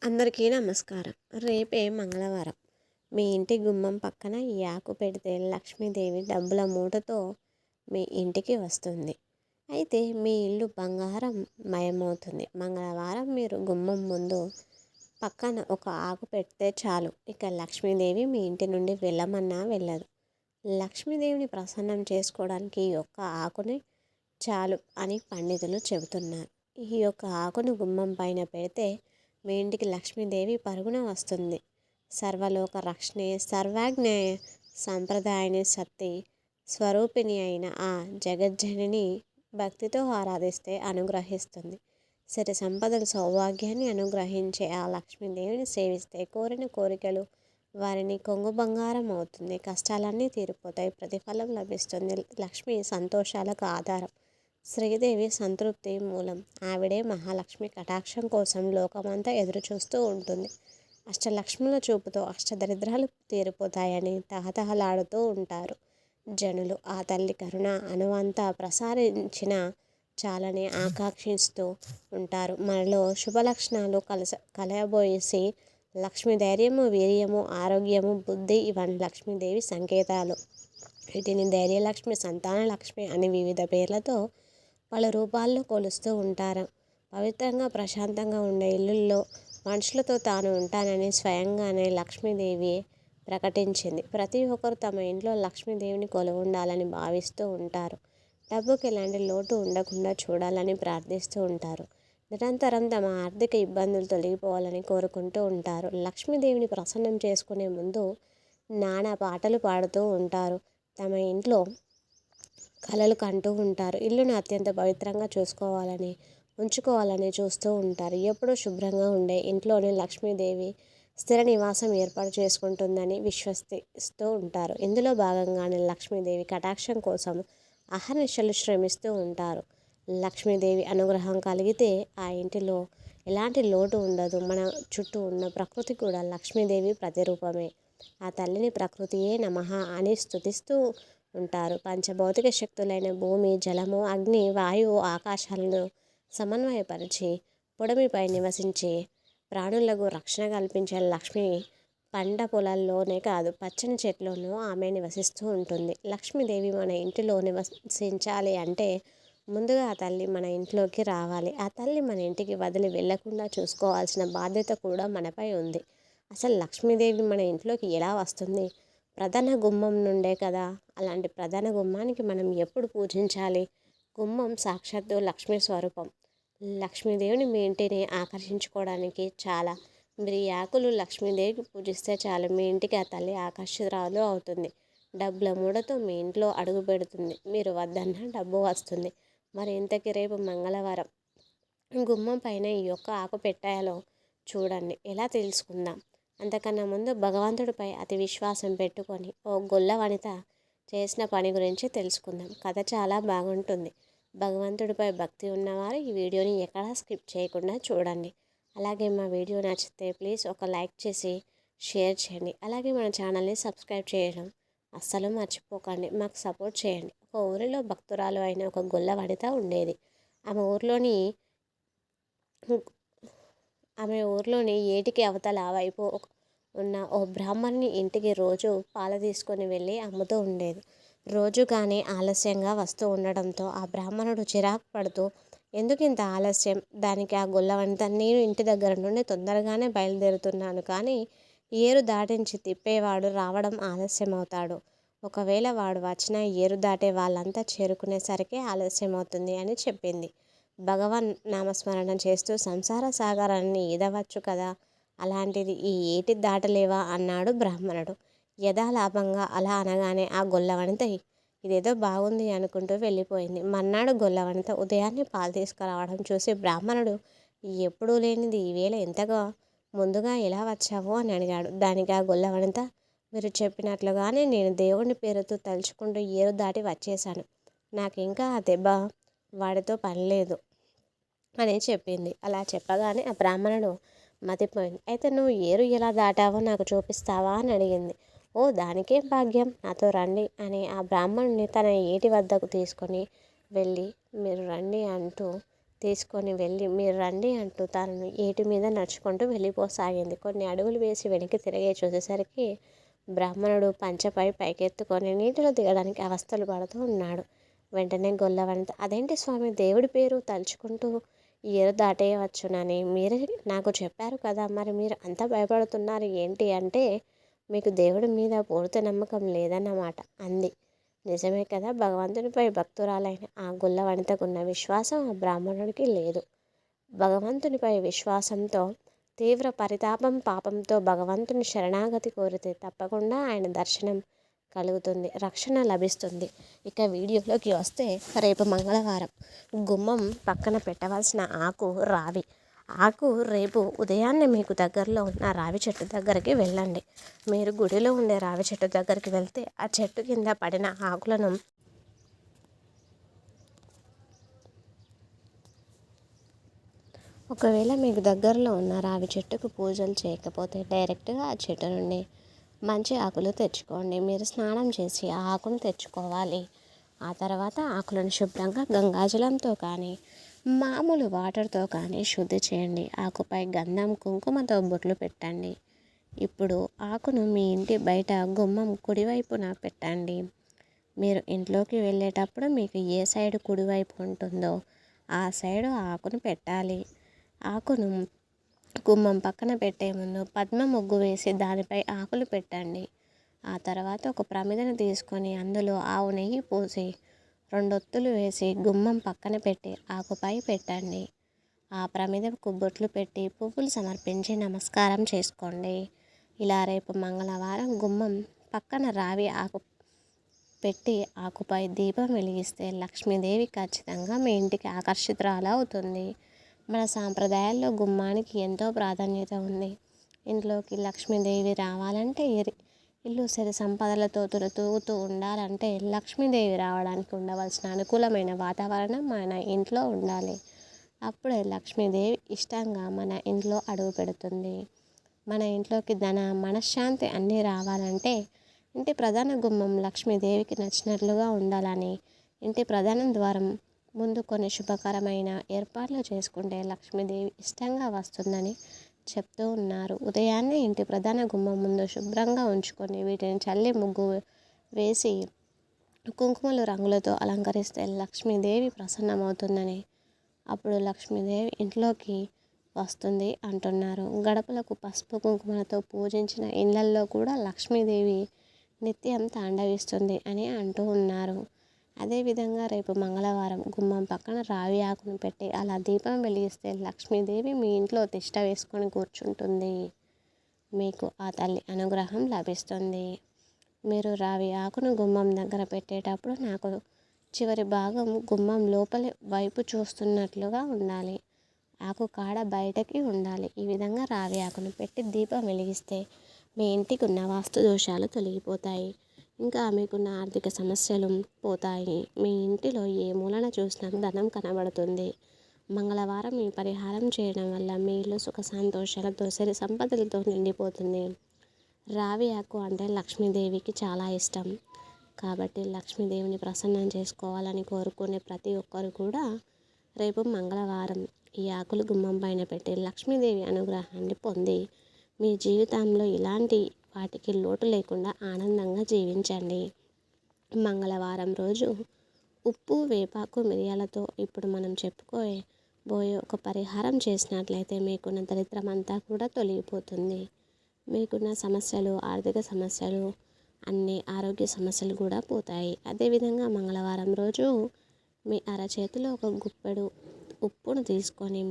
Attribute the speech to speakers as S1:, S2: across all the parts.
S1: అందరికీ నమస్కారం. రేపే మంగళవారం. మీ ఇంటి గుమ్మం పక్కన ఈ ఆకు పెడితే లక్ష్మీదేవి డబ్బుల మూటతో మీ ఇంటికి వస్తుంది. అయితే మీ ఇల్లు బంగారం మయమవుతుంది. మంగళవారం మీరు గుమ్మం ముందు పక్కన ఒక ఆకు పెడితే చాలు, ఇక లక్ష్మీదేవి మీ ఇంటి నుండి వెళ్ళమన్నా వెళ్ళదు. లక్ష్మీదేవిని ప్రసన్నం చేసుకోవడానికి ఈ యొక్క ఆకుని చాలు అని పండితులు చెబుతున్నారు. ఈ యొక్క ఆకును గుమ్మం పైన పెడితే మీ ఇంటికి లక్ష్మీదేవి పరుగున వస్తుంది. సర్వలోక రక్షణే సర్వజ్ఞ సంప్రదాయని శక్తి స్వరూపిణి అయిన ఆ జగజ్జనని భక్తితో ఆరాధిస్తే అనుగ్రహిస్తుంది. సిరి సంపదలు సౌభాగ్యాన్ని అనుగ్రహించే ఆ లక్ష్మీదేవిని సేవిస్తే కోరిన కోరికలు వారిని కొంగు బంగారం అవుతుంది. కష్టాలన్నీ తీరిపోతాయి, ప్రతిఫలం లభిస్తుంది. లక్ష్మి సంతోషాలకు ఆధారం, శ్రీదేవి సంతృప్తి మూలం. ఆవిడే మహాలక్ష్మి. కటాక్షం కోసం లోకమంతా ఎదురు చూస్తూ ఉంటుంది. అష్టలక్ష్ముల చూపుతో అష్టదరిద్రాలు తీరిపోతాయని తహతహలాడుతూ ఉంటారు జనులు. ఆ తల్లి కరుణ అనువంతా ప్రసారించిన చాలని ఆకాంక్షిస్తూ ఉంటారు. మనలో శుభలక్షణాలు కలయబోయేసి లక్ష్మి ధైర్యము, వీర్యము, ఆరోగ్యము, బుద్ధి ఇవన్నీ లక్ష్మీదేవి సంకేతాలు. వీటిని ధైర్యలక్ష్మి, సంతాన లక్ష్మి అని వివిధ పేర్లతో పలు రూపాల్లో కొలుస్తూ ఉంటారు. పవిత్రంగా ప్రశాంతంగా ఉండే ఇల్లుల్లో మనుషులతో తాను ఉంటానని స్వయంగానే లక్ష్మీదేవి ప్రకటించింది. ప్రతి ఒక్కరు తమ ఇంట్లో లక్ష్మీదేవిని కొలువుండాలని భావిస్తూ ఉంటారు. డబ్బుకి ఎలాంటి లోటు ఉండకుండా చూడాలని ప్రార్థిస్తూ ఉంటారు. నిరంతరం తమ ఆర్థిక ఇబ్బందులు తొలగిపోవాలని కోరుకుంటూ ఉంటారు. లక్ష్మీదేవిని ప్రసన్నం చేసుకునే ముందు నానా పాటలు పాడుతూ ఉంటారు. తమ ఇంట్లో కలలు కంటూ ఉంటారు. ఇల్లును అత్యంత పవిత్రంగా ఉంచుకోవాలని చూస్తూ ఉంటారు. ఎప్పుడూ శుభ్రంగా ఉండే ఇంట్లోనే లక్ష్మీదేవి స్థిర నివాసం ఏర్పాటు చేసుకుంటుందని విశ్వసిస్తూ ఉంటారు. ఇందులో భాగంగానే లక్ష్మీదేవి కటాక్షం కోసం అహర్నిశలు శ్రమిస్తూ ఉంటారు. లక్ష్మీదేవి అనుగ్రహం కలిగితే ఆ ఇంటిలో ఎలాంటి లోటు ఉండదు. మన చుట్టూ ఉన్న ప్రకృతి కూడా లక్ష్మీదేవి ప్రతిరూపమే. ఆ తల్లిని ప్రకృతియే నమః అని స్తుతిస్తూ ఉంటారు. పంచభౌతిక శక్తులైన భూమి, జలము, అగ్ని, వాయువు, ఆకాశాలను సమన్వయపరిచి పొడమిపై నివసించే ప్రాణులకు రక్షణ కల్పించే లక్ష్మి పంట పొలాల్లోనే కాదు, పచ్చని చెట్లోనూ ఆమె నివసిస్తూ ఉంటుంది. లక్ష్మీదేవి మన ఇంటిలో నివసించాలి అంటే ముందుగా ఆ తల్లి మన ఇంట్లోకి రావాలి. ఆ తల్లి మన ఇంటికి వదిలి వెళ్లకుండా చూసుకోవాల్సిన బాధ్యత కూడా మనపై ఉంది. అసలు లక్ష్మీదేవి మన ఇంట్లోకి ఎలా వస్తుంది? ప్రధాన గుమ్మం నుండే కదా. అలాంటి ప్రధాన గుమ్మానికి మనం ఎప్పుడు పూజించాలి? గుమ్మం సాక్షాత్తు లక్ష్మీ స్వరూపం. లక్ష్మీదేవిని మీ ఇంటిని ఆకర్షించుకోవడానికి మీరు ఈ ఆకులు లక్ష్మీదేవికి పూజిస్తే చాలు, మీ ఇంటికి ఆ తల్లి ఆకర్షితురాలు అవుతుంది. డబ్బుల మూడతో మీ ఇంట్లో అడుగు పెడుతుంది. మీరు వద్దన్నా డబ్బు వస్తుంది. మరి ఇంతకీ రేపు మంగళవారం గుమ్మం పైన ఈ యొక్క ఆకు పెట్టాలో చూడండి, ఎలా తెలుసుకుందాం. అంతకన్నా ముందు భగవంతుడిపై అతి విశ్వాసం పెట్టుకొని ఓ గొల్ల వనిత చేసిన పని గురించి తెలుసుకుందాం. కథ చాలా బాగుంటుంది. భగవంతుడిపై భక్తి ఉన్నవారు ఈ వీడియోని ఎక్కడా స్కిప్ చేయకుండా చూడండి. అలాగే మా వీడియో నచ్చితే ప్లీజ్ ఒక లైక్ చేసి షేర్ చేయండి. అలాగే మన ఛానల్ని సబ్స్క్రైబ్ చేయడం అస్సలు మర్చిపోకండి. మాకు సపోర్ట్ చేయండి. ఒక ఊరిలో భక్తురాలు అయిన ఒక గొల్ల వనిత ఉండేది. ఆమె ఊర్లోని ఏటికి అవతల వైపు ఉన్న ఓ బ్రాహ్మణుని ఇంటికి రోజు పాలు తీసుకొని వెళ్ళి అమ్ముతూ ఉండేది. రోజు కానీ ఆలస్యంగా వస్తూ ఉండడంతో ఆ బ్రాహ్మణుడు చిరాకు పడుతూ, ఎందుకు ఇంత ఆలస్యం? దానికి ఆ గొల్లవంత, నేను ఇంటి దగ్గర నుండి తొందరగానే బయలుదేరుతున్నాను, కానీ ఏరు దాటించి తిప్పేవాడు రావడం ఆలస్యం అవుతాడు. ఒకవేళ వాడు వచ్చినా ఏరు దాటే వాళ్ళంతా చేరుకునేసరికి ఆలస్యం అవుతుంది అని చెప్పింది. భగవాన్ నామస్మరణ చేస్తూ సంసార సాగరాన్ని ఈదవచ్చు కదా, అలాంటిది ఈ ఏటి దాటలేవా అన్నాడు బ్రాహ్మణుడు యథాలాపంగా. అలా అనగానే ఆ గొల్లవనిత ఇదేదో బాగుంది అనుకుంటూ వెళ్ళిపోయింది. మర్నాడు గొల్లవనిత ఉదయాన్నే పాలు తీసుకురావడం చూసి బ్రాహ్మణుడు ఎప్పుడూ లేనిది ఈవేళ ఎంతగా ముందుగా ఎలా వచ్చావు అని అడిగాడు. దానికి ఆ గొల్లవనిత, మీరు చెప్పినట్లుగానే నేను దేవుని పేరుతో తలుచుకుంటూ ఏరు దాటి వచ్చేశాను. నాకు ఇంకా ఆ దెబ్బ వాడితో పని లేదు అని చెప్పింది. అలా చెప్పగానే ఆ బ్రాహ్మణుడు మతిపోయింది. అయితే నువ్వు ఏరు ఎలా దాటావో నాకు చూపిస్తావా అని అడిగింది. ఓ, దానికేం భాగ్యం, నాతో రండి అని ఆ బ్రాహ్మణుని తన ఏటి వద్దకు తీసుకొని వెళ్ళి మీరు రండి అంటూ తీసుకొని వెళ్ళి మీరు రండి అంటూ తనను ఏటి మీద నడుచుకుంటూ వెళ్ళిపోసాగింది. కొన్ని అడుగులు వేసి వెనక్కి తిరిగి చూసేసరికి బ్రాహ్మణుడు పంచపై పైకెత్తుకొని నీటిలో దిగడానికి అవస్థలు పడుతూ ఉన్నాడు. వెంటనే గొల్లవనిత, అదేంటి స్వామి, దేవుడి పేరు తలుచుకుంటూ ఏరు దాటేయవచ్చునని మీరే నాకు చెప్పారు కదా, మరి మీరు అంత భయపడుతున్నారు ఏంటి అంటే, మీకు దేవుడి మీద పూర్తి నమ్మకం లేదన్నమాట అంది. నిజమే కదా, భగవంతునిపై భక్తురాలైన ఆ గొల్ల వనితకున్న విశ్వాసం ఆ బ్రాహ్మణుడికి లేదు. భగవంతునిపై విశ్వాసంతో తీవ్ర పరితాపం పాపంతో భగవంతుని శరణాగతి కోరితే తప్పకుండా ఆయన దర్శనం కలుగుతుంది, రక్షణ లభిస్తుంది. ఇక వీడియోలోకి వస్తే, రేపు మంగళవారం గుమ్మం పక్కన పెట్టవలసిన ఆకు రావి ఆకు. రేపు ఉదయాన్నే మీకు దగ్గరలో ఉన్న రావి చెట్టు దగ్గరికి వెళ్ళండి. మీరు గుడిలో ఉండే రావి చెట్టు దగ్గరికి వెళ్తే ఆ చెట్టు కింద పడిన ఆకులను ఒకవేళ మీకు దగ్గరలో ఉన్న రావి చెట్టుకు పూజలు చేయకపోతే డైరెక్ట్గా ఆ చెట్టు నుండి మంచి ఆకులు తెచ్చుకోండి. మీరు స్నానం చేసి ఆ ఆకును తెచ్చుకోవాలి. ఆ తర్వాత ఆకులను శుభ్రంగా గంగాజలంతో కానీ మామూలు వాటర్తో కానీ శుద్ధి చేయండి. ఆకుపై గంధం కుంకుమతో బొట్లు పెట్టండి. ఇప్పుడు ఆకును మీ ఇంటి బయట గుమ్మం కుడివైపున పెట్టండి. మీరు ఇంట్లోకి వెళ్ళేటప్పుడు మీకు ఏ సైడు కుడివైపు ఉంటుందో ఆ సైడు ఆకును పెట్టాలి. ఆకును గుమ్మం పక్కన పెట్టే ముందు పద్మ ముగ్గు వేసి దానిపై ఆకులు పెట్టండి. ఆ తర్వాత ఒక ప్రమిదను తీసుకొని అందులో ఆవు నెయ్యి పోసి 2 ఒత్తులు వేసి గుమ్మం పక్కన పెట్టి ఆకుపై పెట్టండి. ఆ ప్రమిదకు బొట్లు పెట్టి పువ్వులు సమర్పించి నమస్కారం చేసుకోండి. ఇలా రేపు మంగళవారం గుమ్మం పక్కన రావి ఆకు పెట్టి ఆకుపై దీపం వెలిగిస్తే లక్ష్మీదేవి ఖచ్చితంగా మీ ఇంటికి ఆకర్షితురాలు అవుతుంది. మన సాంప్రదాయాల్లో గుమ్మానికి ఎంతో ప్రాధాన్యత ఉంది. ఇంట్లోకి లక్ష్మీదేవి రావాలంటే, ఇల్లు సిరి సంపదలతో తులతూగుతూ ఉండాలంటే లక్ష్మీదేవి రావడానికి ఉండవలసిన అనుకూలమైన వాతావరణం మన ఇంట్లో ఉండాలి. అప్పుడే లక్ష్మీదేవి ఇష్టంగా మన ఇంట్లో అడుగు పెడుతుంది. మన ఇంట్లోకి ధన మనశ్శాంతి అన్నీ రావాలంటే ఇంటి ప్రధాన గుమ్మం లక్ష్మీదేవికి నచ్చినట్లుగా ఉండాలని, ఇంటి ప్రధాన ద్వారం ముందు కొన్ని శుభకరమైన ఏర్పాట్లు చేసుకుంటే లక్ష్మీదేవి ఇష్టంగా వస్తుందని చెప్తూ ఉన్నారు. ఉదయాన్నే ఇంటి ప్రధాన గుమ్మం ముందు శుభ్రంగా ఉంచుకొని వీటిని చల్లి ముగ్గు వేసి కుంకుమలు రంగులతో అలంకరిస్తే లక్ష్మీదేవి ప్రసన్నమవుతుందని, అప్పుడు లక్ష్మీదేవి ఇంట్లోకి వస్తుంది అంటున్నారు. గడపలకు పసుపు కుంకుమలతో పూజించిన ఇళ్లల్లో కూడా లక్ష్మీదేవి నిత్యం తాండవిస్తుంది అని అంటూ ఉన్నారు. అదేవిధంగా రేపు మంగళవారం గుమ్మం పక్కన రావి ఆకును పెట్టి అలా దీపం వెలిగిస్తే లక్ష్మీదేవి మీ ఇంట్లో తిష్ట వేసుకొని కూర్చుంటుంది. మీకు ఆ తల్లి అనుగ్రహం లభిస్తుంది. మీరు రావి ఆకును గుమ్మం దగ్గర పెట్టేటప్పుడు నాకు చివరి భాగం గుమ్మం లోపలి వైపు చూస్తున్నట్లుగా ఉండాలి. ఆకు కాడ బయటకి ఉండాలి. ఈ విధంగా రావి ఆకును పెట్టి దీపం వెలిగిస్తే మీ ఇంటికి ఉన్న వాస్తు దోషాలు తొలగిపోతాయి. ఇంకా మీకున్న ఆర్థిక సమస్యలు పోతాయి. మీ ఇంటిలో ఏ మూలన చూసినా ధనం కనబడుతుంది. మంగళవారం ఈ పరిహారం చేయడం వల్ల మీ ఇల్లు సుఖ సంతోషాలతో సిరి సంపదలతో నిండిపోతుంది. రావి ఆకు అంటే లక్ష్మీదేవికి చాలా ఇష్టం. కాబట్టి లక్ష్మీదేవిని ప్రసన్నం చేసుకోవాలని కోరుకునే ప్రతి ఒక్కరు కూడా రేపు మంగళవారం ఈ ఆకులు గుమ్మం పైన పెట్టి లక్ష్మీదేవి అనుగ్రహాన్ని పొంది మీ జీవితంలో ఇలాంటి వాటికి లోటు లేకుండా ఆనందంగా జీవించండి. మంగళవారం రోజు ఉప్పు వేపాకు మిరియాలతో ఇప్పుడు మనం చెప్పుకోబోయే ఒక పరిహారం చేసినట్లయితే మీకున్న దరిద్రం అంతా కూడా తొలగిపోతుంది. మీకున్న సమస్యలు, ఆర్థిక సమస్యలు, అన్ని ఆరోగ్య సమస్యలు కూడా పోతాయి. అదేవిధంగా మంగళవారం రోజు మీ అరచేతిలో ఒక గుప్పెడు ఉప్పును తీసుకొని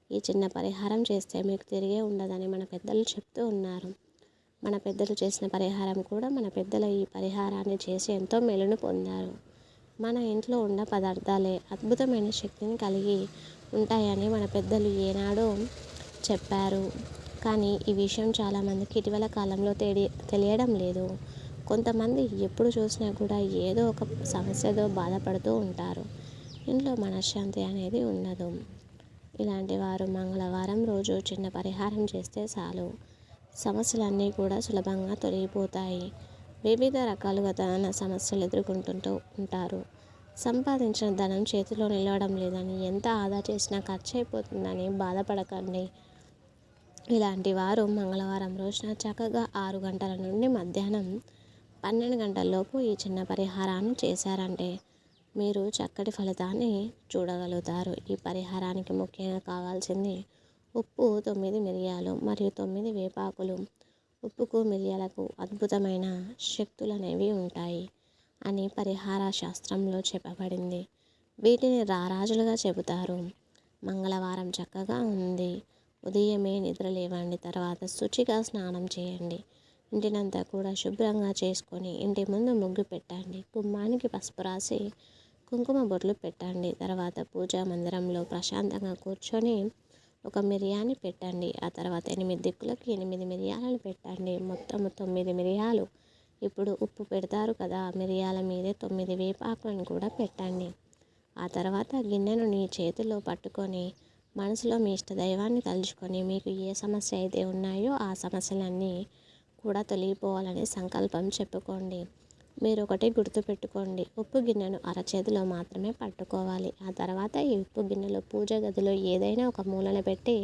S1: ఈ చిన్న పరిహారం చేస్తే మీకు తిరిగే ఉండదని మన పెద్దలు చెప్తూ ఉన్నారు. మన పెద్దలు చేసిన పరిహారం కూడా మన పెద్దలు ఈ పరిహారాన్ని చేసి ఎంతో మేలును పొందారు. మన ఇంట్లో ఉన్న పదార్థాలే అద్భుతమైన శక్తిని కలిగి ఉంటాయని మన పెద్దలు ఏనాడో చెప్పారు. కానీ ఈ విషయం చాలామందికి ఇటీవల కాలంలో తెలియడం లేదు. కొంతమంది ఎప్పుడు చూసినా కూడా ఏదో ఒక సమస్యతో బాధపడుతూ ఉంటారు. ఇంట్లో మనశ్శాంతి అనేది ఉండదు. ఇలాంటి వారు మంగళవారం రోజు చిన్న పరిహారం చేస్తే చాలు, సమస్యలన్నీ కూడా సులభంగా తొలగిపోతాయి. వివిధ రకాలుగా ధన సమస్యలు ఎదుర్కొంటూ ఉంటారు. సంపాదించిన ధనం చేతిలో నిలవడం లేదని, ఎంత ఆదా చేసినా ఖర్చు అయిపోతుందని బాధపడకండి. ఇలాంటి వారు మంగళవారం రోజున చక్కగా 6 గంటల నుండి మధ్యాహ్నం 12 గంటలలోపు ఈ చిన్న పరిహారాన్ని చేశారంటే మీరు చక్కటి ఫలితాన్ని చూడగలుగుతారు. ఈ పరిహారానికి ముఖ్యంగా కావాల్సింది ఉప్పు, 9 మిరియాలు మరియు 9 వేపాకులు. ఉప్పుకు, మిరియాలకు అద్భుతమైన శక్తులనేవి ఉంటాయి అని పరిహార శాస్త్రంలో చెప్పబడింది. వీటిని రారాజులుగా చెబుతారు. మంగళవారం చక్కగా ఉంది. ఉదయమే నిద్ర లేవండి. తర్వాత శుచిగా స్నానం చేయండి. ఇంటినంతా కూడా శుభ్రంగా చేసుకొని ఇంటి ముందు ముగ్గు పెట్టండి. గుమ్మానికి పసుపు రాసి కుంకుమ బొట్లు పెట్టండి. తర్వాత పూజా మందిరంలో ప్రశాంతంగా కూర్చొని ఒక మిరియాన్ని పెట్టండి. ఆ తర్వాత 8 దిక్కులకి 8 మిరియాలను పెట్టండి. మొత్తం 9 మిరియాలు. ఇప్పుడు ఉప్పు పెడతారు కదా, మిరియాల మీదే 9 వేపాకులను కూడా పెట్టండి. ఆ తర్వాత గిన్నెను నీ చేతిలో పట్టుకొని మనసులో మీ ఇష్టదైవాన్ని తలుచుకొని మీకు ఏ సమస్య అయితే ఉన్నాయో ఆ సమస్యలన్నీ కూడా తొలగిపోవాలని సంకల్పం చెప్పుకోండి. మీరు ఒకటి గుర్తుపెట్టుకోండి, ఉప్పు గిన్నెను అరచేతిలో మాత్రమే పట్టుకోవాలి. ఆ తర్వాత ఈ ఉప్పు గిన్నెలో పూజ గదిలో ఏదైనా ఒక మూలన పెట్టి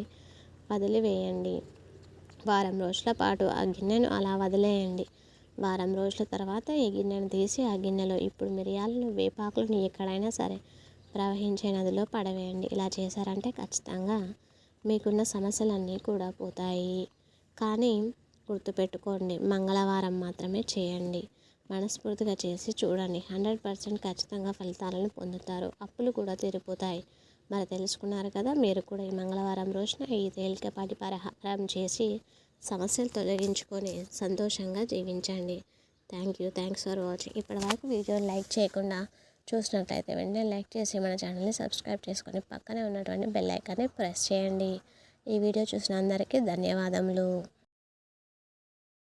S1: వదిలివేయండి. వారం రోజుల పాటు ఆ గిన్నెను అలా వదిలేయండి. వారం రోజుల తర్వాత ఈ గిన్నెను తీసి ఆ గిన్నెలో ఇప్పుడు మిరియాలను, వేపాకులను ఎక్కడైనా సరే ప్రవహించే నదిలో పడవేయండి. ఇలా చేశారంటే ఖచ్చితంగా మీకున్న సమస్యలన్నీ కూడా పోతాయి. కానీ గుర్తుపెట్టుకోండి, మంగళవారం మాత్రమే చేయండి. మనస్ఫూర్తిగా చేసి చూడండి. 100% ఖచ్చితంగా ఫలితాలను పొందుతారు. అప్పులు కూడా తీరిపోతాయి. మరి తెలుసుకున్నారు కదా, మీరు కూడా ఈ మంగళవారం రోజున ఈ తేలికపాటి పరిహారం చేసి సమస్యలు తొలగించుకొని సంతోషంగా జీవించండి. Thanks for watching. ఇప్పటివరకు వీడియోని లైక్ చేయకుండా చూసినట్లయితే వెంటనే లైక్ చేసి మన ఛానల్ని సబ్స్క్రైబ్ చేసుకొని పక్కనే ఉన్నటువంటి బెల్ ఐకాన్ని ప్రెస్ చేయండి. ఈ వీడియో చూసిన అందరికీ ధన్యవాదములు.